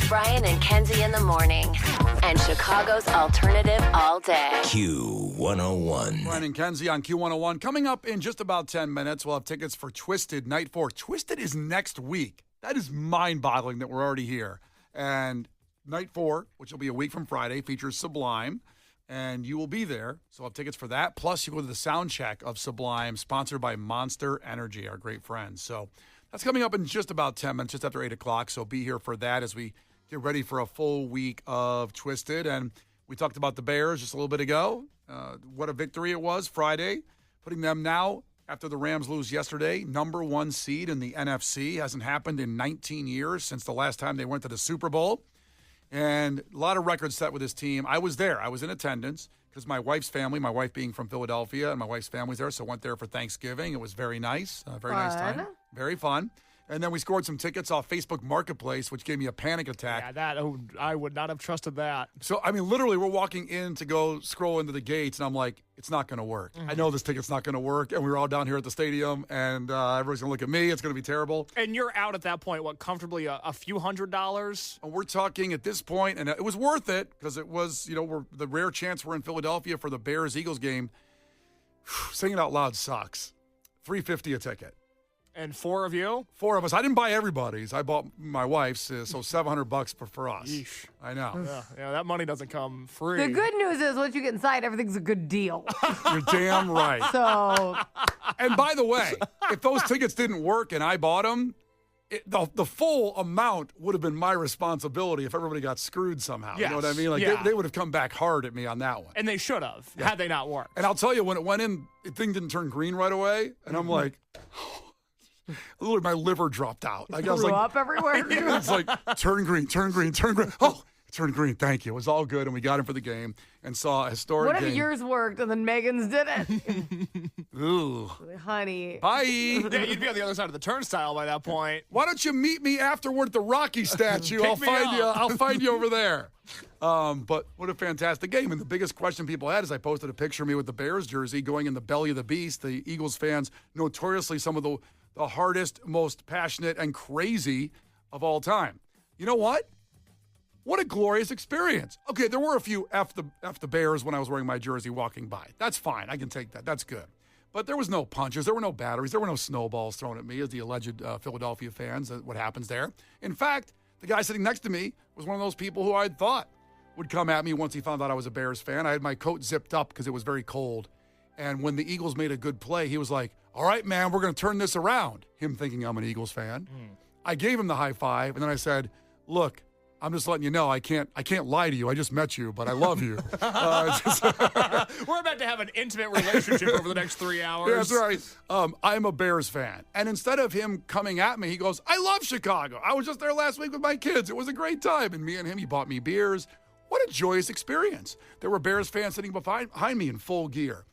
Brian and Kenzie in the morning. And Chicago's alternative all day. Q101. Brian and Kenzie on Q101. Coming up in just about 10 minutes, we'll have tickets for Twisted Night 4. Twisted is next week. That is mind-boggling that we're already here. And Night 4, which will be a week from Friday, features Sublime. And you will be there. So we'll have tickets for that. Plus, you go to the sound check of Sublime, sponsored by Monster Energy, our great friends. So that's coming up in just about 10 minutes, just after 8 o'clock. So be here for that as we get ready for a full week of Twisted. And we talked about the Bears just a little bit ago. What a victory it was Friday, putting them now, after the Rams lose yesterday, number 1 seed in the NFC. Hasn't happened in 19 years since the last time they went to the Super Bowl. And a lot of records set with this team. I was there. I was in attendance because my wife's family, my wife being from Philadelphia, and my wife's family's there, so I went there for Thanksgiving. It was very nice. Very nice time. Very fun. And then we scored some tickets off Facebook Marketplace, which gave me a panic attack. Yeah, I would not have trusted that. So, I mean, literally, we're walking in to go scroll into the gates, and I'm like, it's not going to work. I know this ticket's not going to work. And we were all down here at the stadium, and everyone's going to look at me. It's going to be terrible. And you're out at that point, comfortably a few $100s? And we're talking at this point, and it was worth it because it was, the rare chance we're in Philadelphia for the Bears-Eagles game. Saying it out loud sucks. $350 a ticket. And 4 of you? 4 of us. I didn't buy everybody's. I bought my wife's, so $700 for us. Yeesh. I know. Yeah, that money doesn't come free. The good news is once you get inside, everything's a good deal. You're damn right. So, And by the way, if those tickets didn't work and I bought them, the full amount would have been my responsibility if everybody got screwed somehow. Yes. You know what I mean? Like they would have come back hard at me on that one. And they should have, had they not worked. And I'll tell you, when it went in, the thing didn't turn green right away. And I'm like, literally my liver dropped out. I was like, up everywhere. It's like, turn green, turn green, turn green. Oh, it turned green. Thank you. It was all good. And we got in for the game and saw a historic What game. if yours worked and then Megan's didn't? Ooh. Honey. Bye. Yeah, you'd be on the other side of the turnstile by that point. Why don't you meet me afterward at the Rocky statue? Pick me up. I'll find you over there. But what a fantastic game. And the biggest question people had is I posted a picture of me with the Bears jersey going in the belly of the beast. The Eagles fans, notoriously some of the hardest, most passionate, and crazy of all time. You know what? What a glorious experience. Okay, there were a few F the Bears when I was wearing my jersey walking by. That's fine. I can take that. That's good. But there was no punches. There were no batteries. There were no snowballs thrown at me as the alleged Philadelphia fans. What happens there? In fact, the guy sitting next to me was one of those people who I had thought would come at me once he found out I was a Bears fan. I had my coat zipped up because it was very cold. And when the Eagles made a good play, he was like, all right, man, we're going to turn this around. Him thinking I'm an Eagles fan. I gave him the high five, and then I said, look, I'm just letting you know I can't lie to you. I just met you, but I love you. We're about to have an intimate relationship over the next 3 hours. Yeah, that's right. I'm a Bears fan. And instead of him coming at me, he goes, I love Chicago. I was just there last week with my kids. It was a great time. And me and him, he bought me beers. What a joyous experience. There were Bears fans sitting behind me in full gear.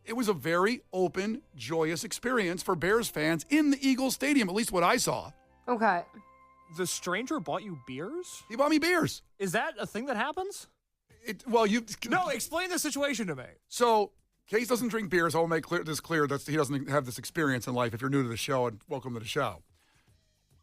It was a very open, joyous experience for Bears fans in the Eagles Stadium, at least what I saw. Okay. The stranger bought you beers? He bought me beers. Is that a thing that happens? No, explain the situation to me. So, Case doesn't drink beer, so I'll make this clear that he doesn't have this experience in life if you're new to the show, and welcome to the show.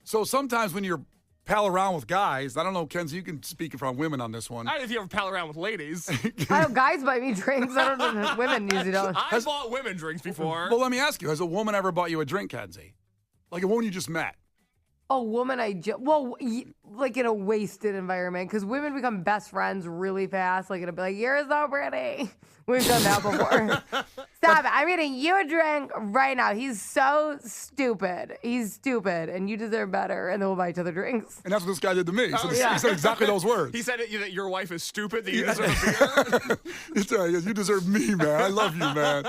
So sometimes when you're pal around with guys, I don't know, Kenzie, you can speak from women on this one. Not if you ever pal around with ladies. I know guys buy me drinks. I don't know. Women usually don't. I bought women drinks before. Well, let me ask you, has a woman ever bought you a drink, Kenzie? Like a woman you just met? A woman like in a wasted environment, because women become best friends really fast. Like it'll be like, you're so pretty. We've done that before. Stop it. I'm getting you a drink right now. He's so stupid. He's stupid, and you deserve better. And then we'll buy each other drinks. And that's what this guy did to me. He said exactly those words. He said that your wife is stupid, that you deserve a beer. He said, you deserve me, man. I love you, man.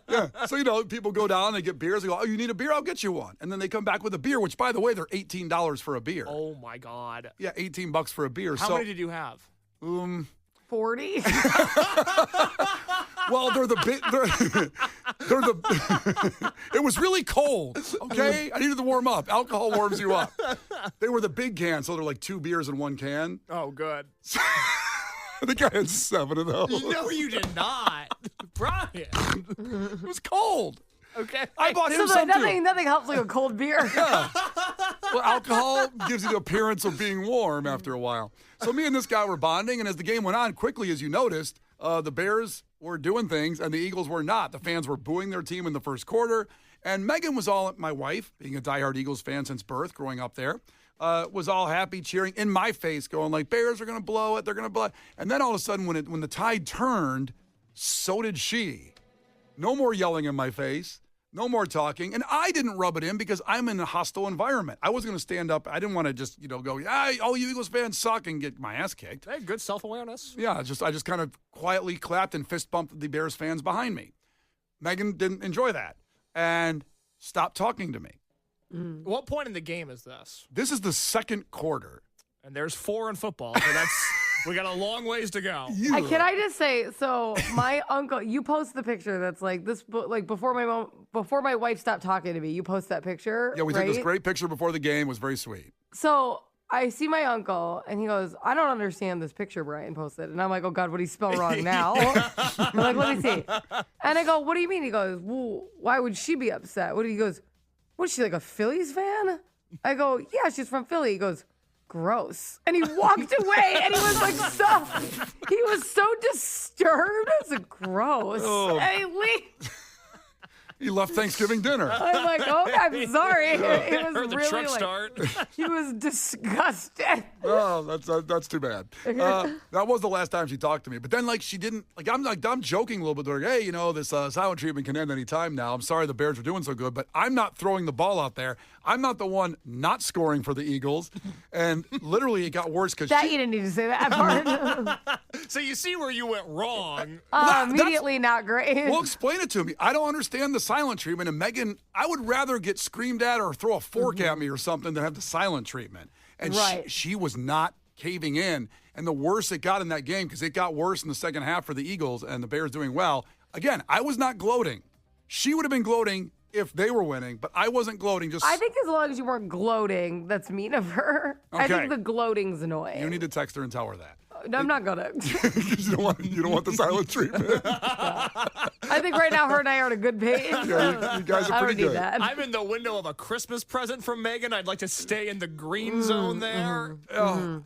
Yeah. So, people go down, they get beers. They go, oh, you need a beer? I'll get you one. And then they come back with a beer, which, by the way, they're $18 for a beer. Oh, my God. Yeah, $18 for a beer. How many did you have? 40. Well, they're the it was really cold, okay? I needed to warm up. Alcohol warms you up. They were the big cans, so they're like 2 beers in 1 can. Oh, good. I think I had 7 of those. No, you did not. Brian. It was cold. Okay. I bought him So some too. nothing helps like a cold beer. Well, alcohol gives you the appearance of being warm after a while. So me and this guy were bonding, and as the game went on, quickly, as you noticed, the Bears were doing things, and the Eagles were not. The fans were booing their team in the first quarter, and Megan was all, my wife, being a diehard Eagles fan since birth, growing up there, was all happy, cheering in my face, going like, Bears are going to blow it, they're going to blow it. And then all of a sudden, when the tide turned, so did she. No more yelling in my face. No more talking. And I didn't rub it in because I'm in a hostile environment. I wasn't going to stand up. I didn't want to just, go, all you Eagles fans suck and get my ass kicked. Hey, good self-awareness. Yeah, I just kind of quietly clapped and fist bumped the Bears fans behind me. Megan didn't enjoy that and stopped talking to me. What point in the game is this? This is the second quarter. And there's 4 in football, so we got a long ways to go. Can I just say, so my uncle, you post the picture that's like this, like before my wife stopped talking to me, you post that picture. Yeah, we right? took this great picture before the game. It was very sweet. So I see my uncle, and he goes, I don't understand this picture Brian posted. And I'm like, oh, God, what did he spell wrong now? I'm like, let me see. And I go, what do you mean? He goes, well, why would she be upset? He goes, what is she, like a Phillies fan? I go, yeah, she's from Philly. He goes, gross. And he walked away, and he was like he was so disturbed. It was like, gross. Oh. And he leaves. He left Thanksgiving dinner. I'm like, oh, I'm sorry. It was Heard the really truck like, start. he was disgusted. Oh, that's too bad. That was the last time she talked to me. But then, she didn't. I'm joking a little bit. Like, hey, this silent treatment can end any time now. I'm sorry the Bears are doing so good, but I'm not throwing the ball out there. I'm not the one not scoring for the Eagles. And literally, it got worse because You didn't need to say that part. So you see where you went wrong. Immediately not great. Well, explain it to me. I don't understand the silent treatment. And Megan, I would rather get screamed at or throw a fork at me or something than have the silent treatment. And Right. she was not caving in. And the worse it got in that game, because it got worse in the second half for the Eagles and the Bears doing well. Again, I was not gloating. She would have been gloating if they were winning, but I wasn't gloating. I think as long as you weren't gloating, that's mean of her. I Okay. think the gloating's annoying. You need to text her and tell her that. No, I'm not gonna. you don't want the silent treatment. I think right now her and I are on a good page. Yeah, you guys are I don't pretty need good. that. I'm in the window of a Christmas present from Megan. I'd like to stay in the green zone there.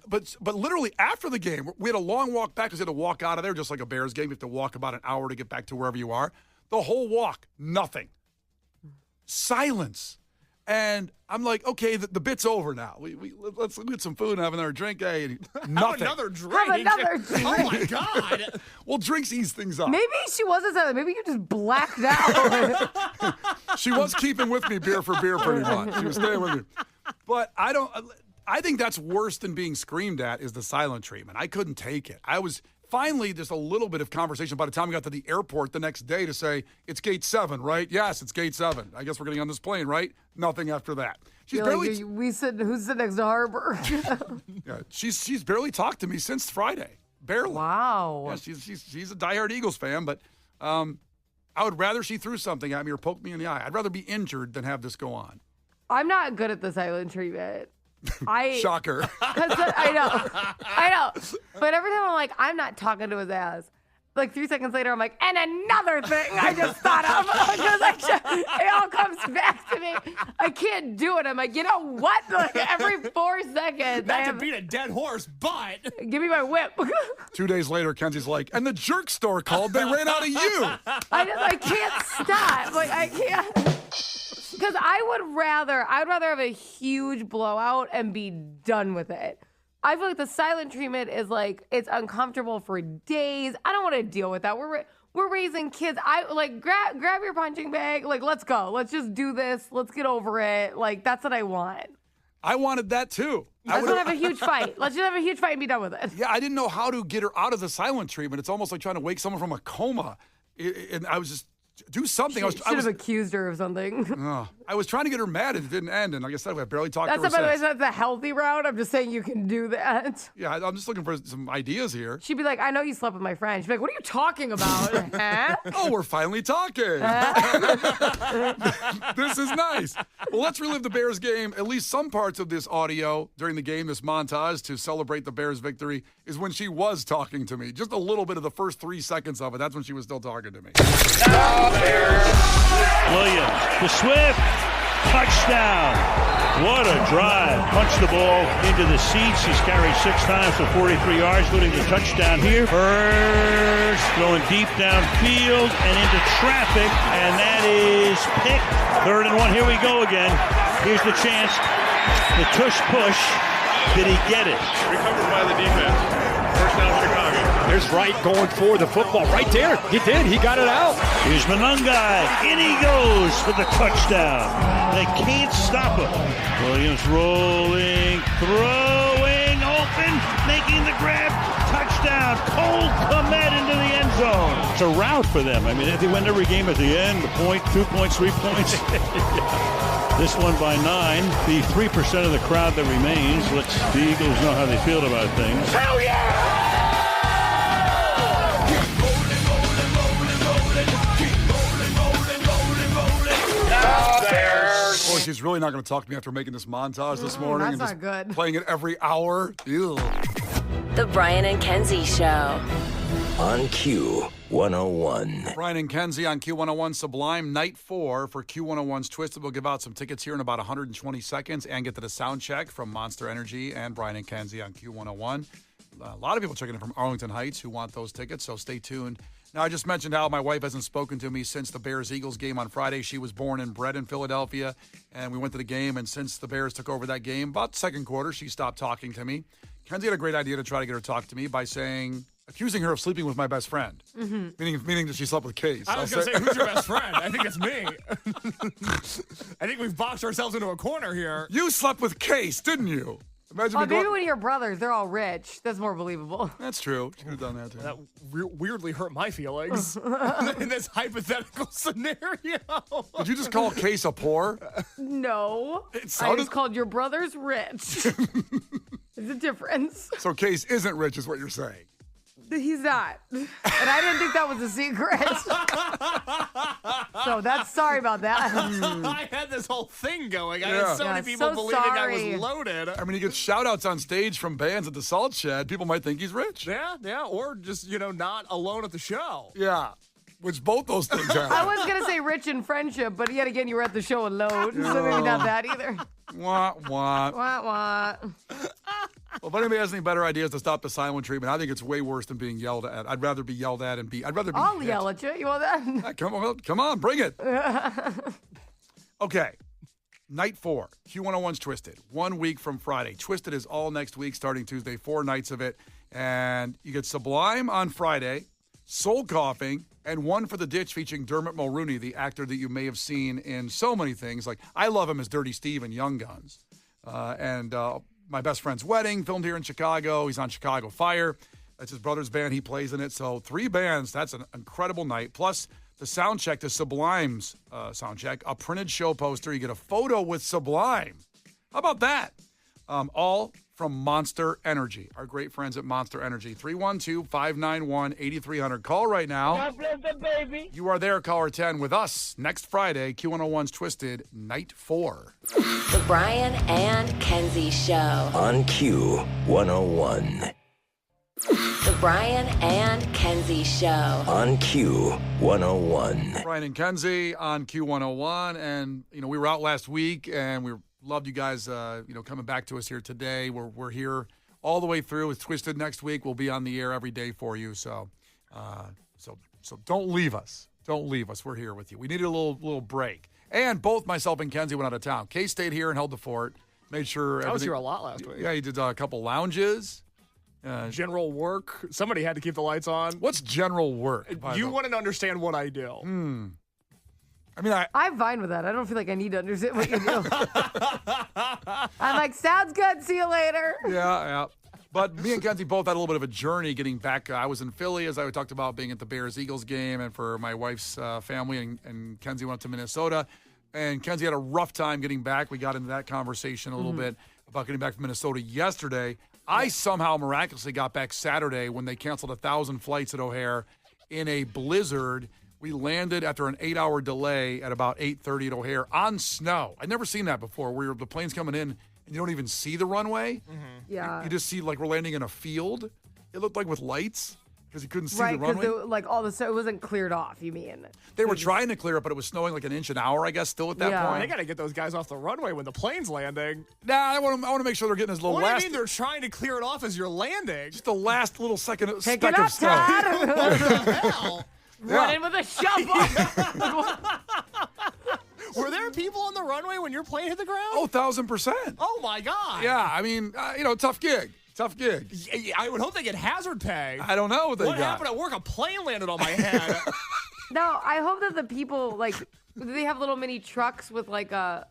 But literally after the game, we had a long walk back because we had to walk out of there just like a Bears game. You have to walk about an hour to get back to wherever you are. The whole walk, nothing. Silence. And I'm like, okay, the bit's over now. Let's get some food and have another drink. Hey, nothing. Have another drink. Have another drink. Oh my God. Well, drinks ease things up. Maybe she wasn't silent. Maybe you just blacked out. She was keeping with me beer for beer pretty much. She was staying with me. But I think that's worse than being screamed at is the silent treatment. I couldn't take it. I was finally just a little bit of conversation by the time we got to the airport the next day to say, it's gate 7, right? Yes, it's gate 7. I guess we're getting on this plane, right? Nothing after that. She's barely who's sitting next to Harbor? yeah, she's barely talked to me since Friday. Barely. Wow. Yeah, she's a diehard Eagles fan, but I would rather she threw something at me or poked me in the eye. I'd rather be injured than have this go on. I'm not good at the silent treatment. Shocker. I know. But every time I'm like, I'm not talking to his ass. Like 3 seconds later, I'm like, and another thing I just thought of. Because it all comes back to me. I can't do it. I'm like, you know what? Like every 4 seconds. Not to beat a dead horse, but. Give me my whip. 2 days later, Kenzie's like, and the jerk store called. They ran out of you. I can't stop. Like I can't. Because I'd rather have a huge blowout and be done with it. I feel like the silent treatment is like it's uncomfortable for days. I don't want to deal with that. We're raising kids. I like grab your punching bag. Like let's go. Let's just do this. Let's get over it. Like that's what I want. I wanted that too. Let's not have a huge fight. Let's just have a huge fight and be done with it. Yeah, I didn't know how to get her out of the silent treatment. It's almost like trying to wake someone from a coma. And I was just do something. I Should have accused her of something. I was trying to get her mad and it didn't end. And like I said, I barely talked to her By the way, since. that's a healthy route. I'm just saying you can do that. Yeah, I'm just looking for some ideas here. She'd be like, I know you slept with my friend. She'd be like, what are you talking about? Huh? Oh, we're finally talking. This is nice. Well, let's relive the Bears game. At least some parts of this audio during the game, this montage to celebrate the Bears victory, is when she was talking to me. Just a little bit of the first 3 seconds of it. That's when she was still talking to me. Williams to Swift. Touchdown. What a drive. Punched the ball into the seats. He's carried 6 times for 43 yards, including the touchdown here. First, throwing deep downfield and into traffic, and that is picked. 3rd and 1. Here we go again. Here's the chance. The tush push. Did he get it? Recovered by the defense. First down, Chicago. There's Wright going for the football. Right there. He did. He got it out. Here's Monungai. In he goes for the touchdown. They can't stop him. Williams rolling, throwing, open, making the grab. Touchdown. Cole Kmet into the end zone. It's a rout for them. I mean, they win every game at the end. A point, 2 points, 3 points. This one by 9. The 3% of the crowd that remains lets the Eagles know how they feel about things. Hell yeah! Boy, she's really not going to talk to me after making this montage this morning. That's and just not good. Playing it every hour. Ew. The Brian and Kenzie Show. On Q101. Brian and Kenzie on Q101 Sublime Night 4 for Q101's Twisted. We'll give out some tickets here in about 120 seconds and get to the sound check from Monster Energy and Brian and Kenzie on Q101. A lot of people checking in from Arlington Heights who want those tickets, so stay tuned. Now, I just mentioned how my wife hasn't spoken to me since the Bears-Eagles game on Friday. She was born and bred in Philadelphia, and we went to the game, and since the Bears took over that game, about the second quarter, she stopped talking to me. Kenzie had a great idea to try to get her to talk to me by accusing her of sleeping with my best friend, meaning that she slept with Case. I was going to say, who's your best friend? I think it's me. I think we've boxed ourselves into a corner here. You slept with Case, didn't you? Imagine Maybe when you're brothers, they're all rich. That's more believable. That's true. She could have done that, too. That weirdly hurt my feelings in this hypothetical scenario. Did you just call Case a poor? No. It I sounded- just called your brothers rich. There's a difference. So Case isn't rich is what you're saying. He's not. And I didn't think that was a secret. So that's sorry about that. I had this whole thing going. I Yeah. had so many Yeah, people so believing I sorry. was loaded. I mean, he gets shout-outs on stage from bands at the Salt Shed. People might think he's rich. Yeah, or just, not alone at the show. Yeah. Which both those things are. I was going to say rich in friendship, but yet again, you were at the show alone. So maybe not that either. Wah, wah. What? Well, if anybody has any better ideas to stop the silent treatment, I think it's way worse than being yelled at. I'd rather be yelled at and I'd rather be I'll hit. yell at you. You want that? Come on, bring it. Okay. Night 4, Q101's Twisted. 1 week from Friday. Twisted is all next week, starting Tuesday, 4 nights of it. And you get Sublime on Friday, Soul Coughing, and One for the Ditch featuring Dermot Mulrooney, the actor that you may have seen in so many things. Like, I love him as Dirty Steve in Young Guns. And My Best Friend's Wedding, filmed here in Chicago. He's on Chicago Fire. That's his brother's band. He plays in it. So 3 bands. That's an incredible night. Plus the sound check to Sublime's sound check. A printed show poster. You get a photo with Sublime. How about that? All from Monster Energy. Our great friends at Monster Energy. 312-591-8300. Call right now. God bless the baby. You are there, caller 10, with us next Friday. Q101's Twisted, Night 4. The Brian and Kenzie Show. On Q101. The Brian and Kenzie Show. On Q101. Brian and Kenzie on Q101. And, we were out last week, and we loved you guys, coming back to us here today. We're here all the way through with Twisted next week. We'll be on the air every day for you. So don't leave us. Don't leave us. We're here with you. We needed a little break. And both myself and Kenzie went out of town. Kay stayed here and held the fort. Made sure I was here a lot last week. Yeah, you did a couple lounges. General work. Somebody had to keep the lights on. What's general work? You wouldn't understand what I do. I mean, I'm fine with that. I don't feel like I need to understand what you do. I'm like, sounds good. See you later. Yeah. But me and Kenzie both had a little bit of a journey getting back. I was in Philly, as I talked about, being at the Bears-Eagles game, and for my wife's family, and Kenzie went to Minnesota. And Kenzie had a rough time getting back. We got into that conversation a little bit about getting back from Minnesota yesterday. I somehow miraculously got back Saturday when they canceled 1,000 flights at O'Hare in a blizzard. We landed after an 8-hour delay at about 8:30 at O'Hare on snow. I'd never seen that before, where the plane's coming in and you don't even see the runway. Yeah. You just see like we're landing in a field. It looked like with lights. because you couldn't see Right, the runway. because all the snow, it wasn't cleared off, you mean? They were trying to clear it, but it was snowing like an inch an hour, I guess, still at that Yeah. They point. got to get those guys off the runway when the plane's landing. Nah, I want to make sure they're getting his little What do you last, mean they're trying to clear it off as you're landing? just the last little second Pick speck it of up, snow. Todd. Hell, Run in with a shovel. were there people on the runway when your plane hit the ground? Oh, 1,000%. Oh my God. Yeah, I mean, tough gig. Tough gig. I would hope they get hazard pay. I don't know what they What got. happened at work? A plane landed on my head. No, I hope that the people do they have little mini trucks with like I'm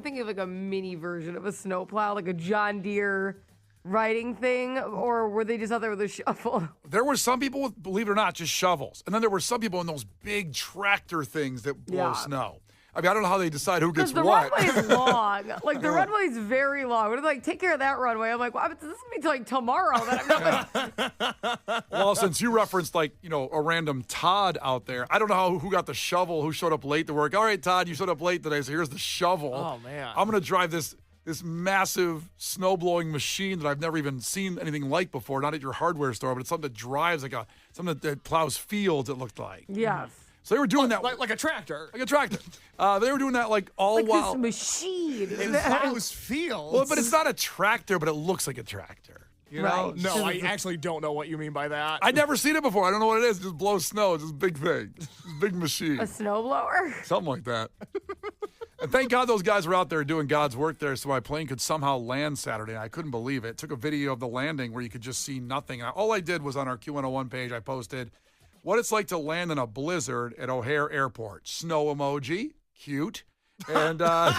thinking of like a mini version of a snowplow, like a John Deere riding thing, or were they just out there with a shovel? There were some people with, believe it or not, just shovels. And then there were some people in those big tractor things that blow Yeah. snew. I mean, I don't know how they decide who gets Because the what. runway is long. Like, the runway's very long. We're like, take care of that runway. I'm like, well, this is going to be like tomorrow. That I'm not Well, since you referenced, a random Todd out there, I don't know who got the shovel, who showed up late to work. All right, Todd, you showed up late today, so here's the shovel. Oh, man. I'm going to drive this massive snow-blowing machine that I've never even seen anything like before, not at your hardware store, but it's something that drives something that plows fields, it looked like. Yes. So they were doing that like a tractor. like a tractor. They were doing that all Like while. this machine. It plows fields. Well, but it's not a tractor, but it looks like a tractor. You know? Right. No, I actually don't know what you mean by that. I'd never seen it before. I don't know what it is. It just blows snow. It's this big thing. This big machine. A snowblower? Something like that. And thank God those guys were out there doing God's work there so my plane could somehow land Saturday. I couldn't believe it. Took a video of the landing where you could just see nothing. All I did was on our Q101 page, I posted what it's like to land in a blizzard at O'Hare Airport. Snow emoji, cute. And the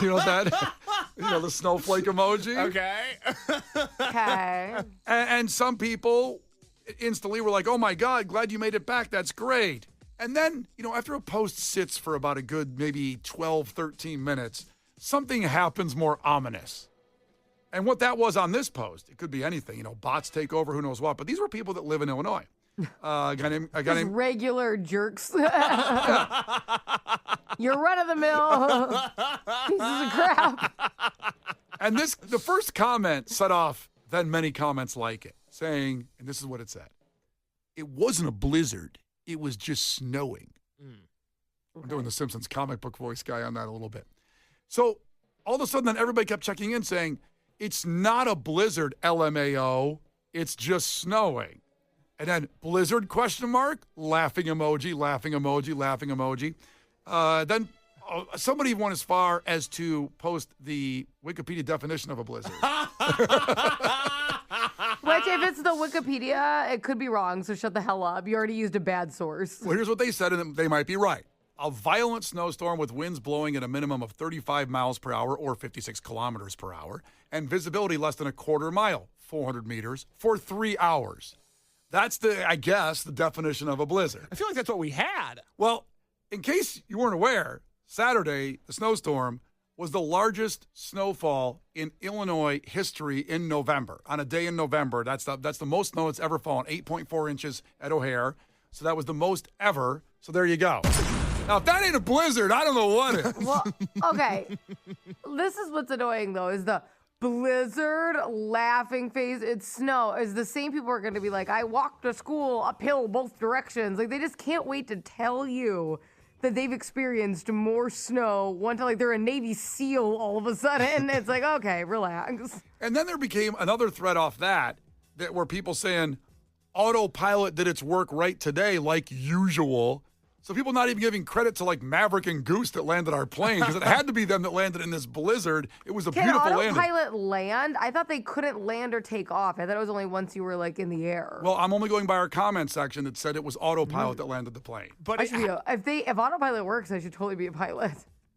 snowflake emoji. Okay. Okay. And some people instantly were like, oh my God, glad you made it back. That's great. And then, after a post sits for about a good maybe 12, 13 minutes, something happens more ominous. And what that was on this post, it could be anything, bots take over, who knows what. But these were people that live in Illinois. A guy named Just regular jerks. You're run-of-the-mill pieces of crap. And the first comment set off then many comments like it, saying, and this is what it said, it wasn't a blizzard, it was just snowing. I'm doing the Simpsons comic book voice guy on that a little bit. So all of a sudden then everybody kept checking in saying, it's not a blizzard, LMAO, it's just snowing. And then blizzard, ? Laughing emoji, laughing emoji, laughing emoji. Then somebody went as far as to post the Wikipedia definition of a blizzard. Which, if it's the Wikipedia, it could be wrong, so shut the hell up. You already used a bad source. Well, here's what they said, and they might be right. A violent snowstorm with winds blowing at a minimum of 35 miles per hour or 56 kilometers per hour, and visibility less than a quarter mile, 400 meters, for 3 hours. That's the definition of a blizzard. I feel like that's what we had. Well, in case you weren't aware, Saturday, the snowstorm was the largest snowfall in Illinois history in November. On a day in November, that's the most snow that's ever fallen, 8.4 inches at O'Hare. So that was the most ever. So there you go. Now, if that ain't a blizzard, I don't know what is. Well, okay. This is what's annoying, though, is the blizzard, laughing face, it's snow, is the same people are going to be like, I walked to school uphill both directions. Like, they just can't wait to tell you that they've experienced more snow. One time, like, they're a Navy SEAL all of a sudden. It's like, okay, relax. And then there became another thread off that were people saying, autopilot did its work right today, like usual. So people not even giving credit to like Maverick and Goose that landed our plane because it had to be them that landed in this blizzard. It was a beautiful landing. Can autopilot land? I thought they couldn't land or take off. I thought it was only once you were like in the air. Well, I'm only going by our comment section that said it was autopilot that landed the plane. But if autopilot works, I should totally be a pilot.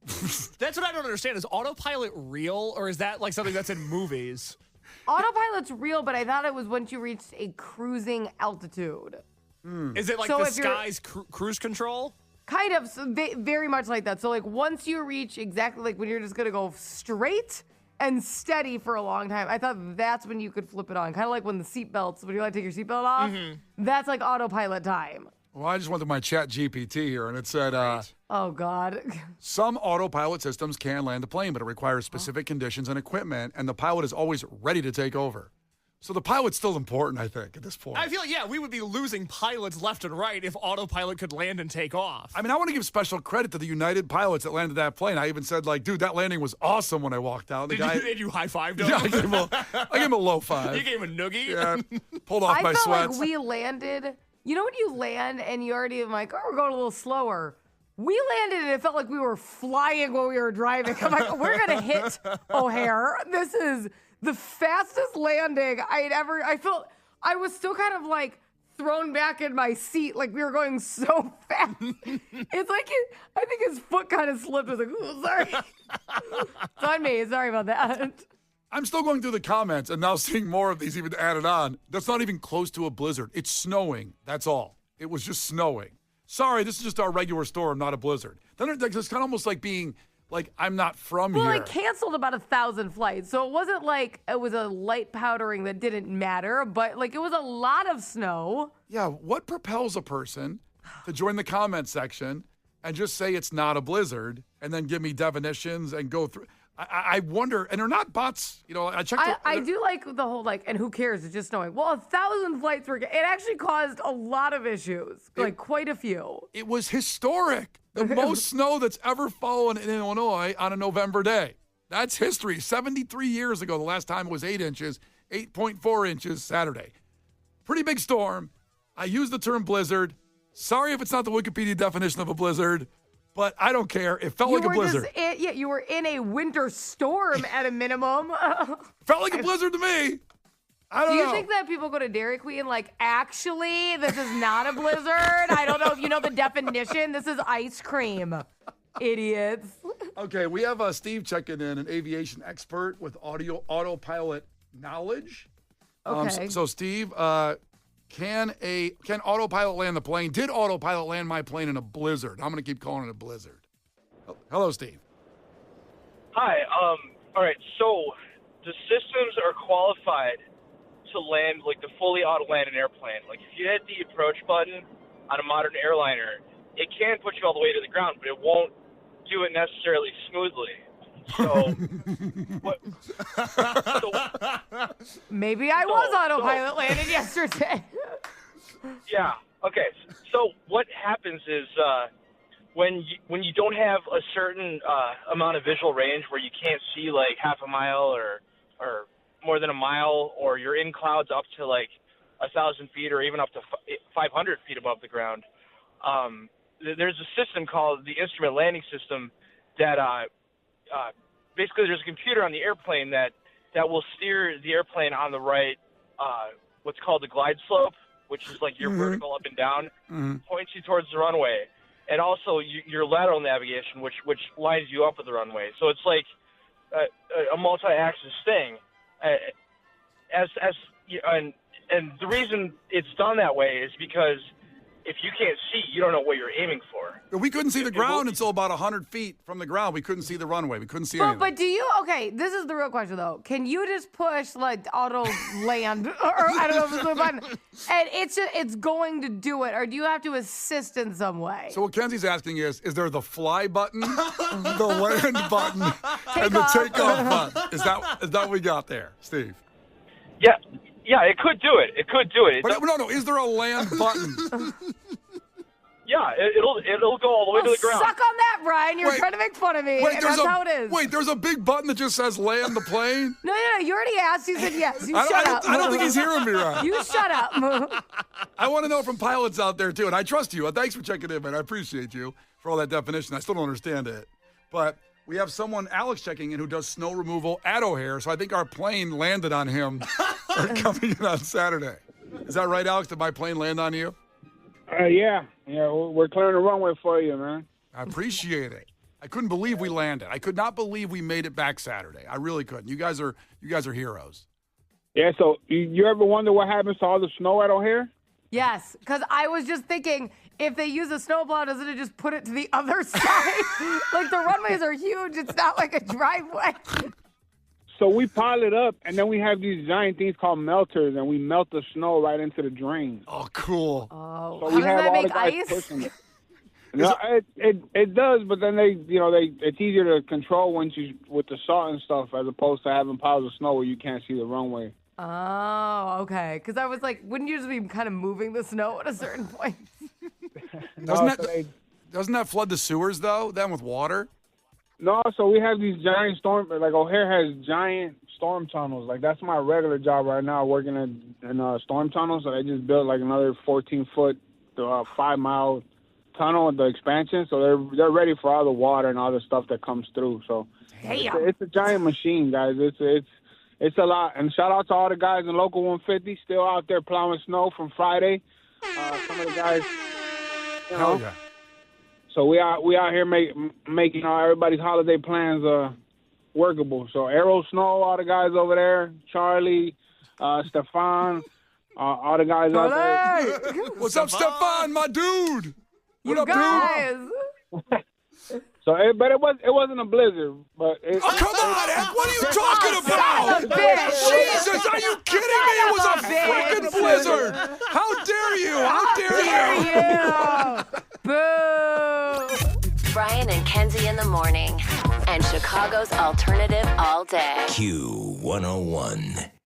that's what I don't understand. Is autopilot real, or is that like something that's in movies? Autopilot's real, but I thought it was once you reached a cruising altitude. Is it like So the if you're- sky's cruise control? Kind of, so very much like that. So like once you reach exactly like when you're just gonna go straight and steady for a long time, I thought that's when you could flip it on. Kind of like when the seatbelts, when you like take your seatbelt off, that's like autopilot time. Well, I just went to my chat GPT here, and it said, Oh God. some autopilot systems can land a plane, but it requires specific conditions and equipment, and the pilot is always ready to take over. So the pilot's still important, I think, at this point. I feel we would be losing pilots left and right if autopilot could land and take off. I mean, I want to give special credit to the United pilots that landed that plane. I even said, like, dude, that landing was awesome when I walked out. Did you high-fived him? Yeah, I gave him a low five. You gave him a noogie? Yeah, pulled off my I felt sweats. like we landed. You know when you land and you already am like, oh, we're going a little slower. We landed and it felt like we were flying while we were driving. I'm like, we're going to hit O'Hare. This is the fastest landing I felt I was still kind of like thrown back in my seat. Like we were going so fast. It's like, I think his foot kind of slipped. I was like, oh, sorry. It's on me. Sorry about that. I'm still going through the comments and now seeing more of these even added on. That's not even close to a blizzard. It's snowing. That's all. It was just snowing. Sorry, this is just our regular storm, not a blizzard. Then it's kind of almost like being like, I'm not from here. Well, it canceled about 1,000 flights. So it wasn't like it was a light powdering that didn't matter, but like it was a lot of snow. Yeah, what propels a person to join the comment section and just say it's not a blizzard and then give me definitions and go through? I wonder, and they're not bots. You know, I checked. I do like the whole like, and who cares? It's just snowing. Well, 1,000 flights were. It actually caused a lot of issues, like quite a few. It was historic. The most snow that's ever fallen in Illinois on a November day. That's history. 73 years ago, the last time it was 8 inches, 8.4 inches Saturday. Pretty big storm. I use the term blizzard. Sorry if it's not the Wikipedia definition of a blizzard. But I don't care. It felt like a blizzard. You were in a winter storm at a minimum. Felt like a blizzard to me. I don't know. Do you think that people go to Dairy Queen like, actually, this is not a blizzard? I don't know if you know the definition. This is ice cream. Idiots. Okay, we have Steve checking in, an aviation expert with autopilot knowledge. Okay. So Steve, can autopilot land the plane? Did autopilot land my plane in a blizzard? I'm going to keep calling it a blizzard. Hello, Steve. Hi. All right. So the systems are qualified to land, like the fully auto land an airplane. Like if you hit the approach button on a modern airliner, it can put you all the way to the ground, but it won't do it necessarily smoothly. So, Maybe I was autopilot landed yesterday. Yeah. Okay. So what happens is when you don't have a certain amount of visual range where you can't see like half a mile or more than a mile, or you're in clouds up to like 1,000 feet or even up to 500 feet above the ground, there's a system called the instrument landing system that basically there's a computer on the airplane that will steer the airplane on the right, what's called the glide slope, which is like your vertical up and down, points you towards the runway, and also your lateral navigation, which lines you up with the runway. So it's like a multi-axis thing. And the reason it's done that way is because if you can't see, you don't know what you're aiming for. We couldn't see the ground until about 100 feet from the ground. We couldn't see the runway. We couldn't see anything. But do you, okay, this is the real question though. Can you just push like auto land, or I don't know if it's a button, and it's going to do it, or do you have to assist in some way? So what Kenzie's asking is there the fly button, the land button, and the takeoff button? Is that what we got there, Steve? Yeah, it could do it. It could do it. But no, is there a land button? Yeah, it'll go all the way to the ground. Suck on that, Brian. You're trying to make fun of me, and that's how it is. Wait, there's a big button that just says land the plane? No, you already asked. You said yes. You shut up. I don't think he's hearing me right. You shut up. I want to know from pilots out there, too, and I trust you. Thanks for checking in, man. I appreciate you for all that definition. I still don't understand it. But we have someone, Alex, checking in who does snow removal at O'Hare, so I think our plane landed on him coming in on Saturday. Is that right, Alex? Did my plane land on you? Yeah, we're clearing the runway for you, man. I appreciate it. I couldn't believe we landed. I could not believe we made it back Saturday. I really couldn't. You guys are heroes. Yeah, so you ever wonder what happens to all the snow at O'Hare? Yes, because I was just thinking, if they use a snowplow, doesn't it just put it to the other side? Like, the runways are huge. It's not like a driveway. So we pile it up, and then we have these giant things called melters, and we melt the snow right into the drains. Oh, cool. Oh, so how does that make ice? No, it does, but then it's easier to control with the salt and stuff as opposed to having piles of snow where you can't see the runway. Oh, okay. Because I was like, wouldn't you just be kind of moving the snow at a certain point? Doesn't that flood the sewers though? Then with water? No, so we have these giant storm. Like O'Hare has giant storm tunnels. Like that's my regular job right now, working in storm tunnels. So they just built like another 14-foot, 5-mile tunnel with the expansion. So they're ready for all the water and all the stuff that comes through. So it's a giant machine, guys. It's a lot. And shout out to all the guys in Local 150 still out there plowing snow from Friday. Some of the guys, you know. Hell yeah. So we out here making everybody's holiday plans workable. So Arrow Snow, all the guys over there, Charlie, Stefan, all the guys out there. What's up, Stefan, my dude? What up, guys? So, but it wasn't a blizzard. But come on, Ed, what are you talking about? Jesus, are you kidding me? It was a freaking blizzard. How dare you? How dare you? Boo! Brian and Kenzie in the morning. And Chicago's alternative all day. Q101.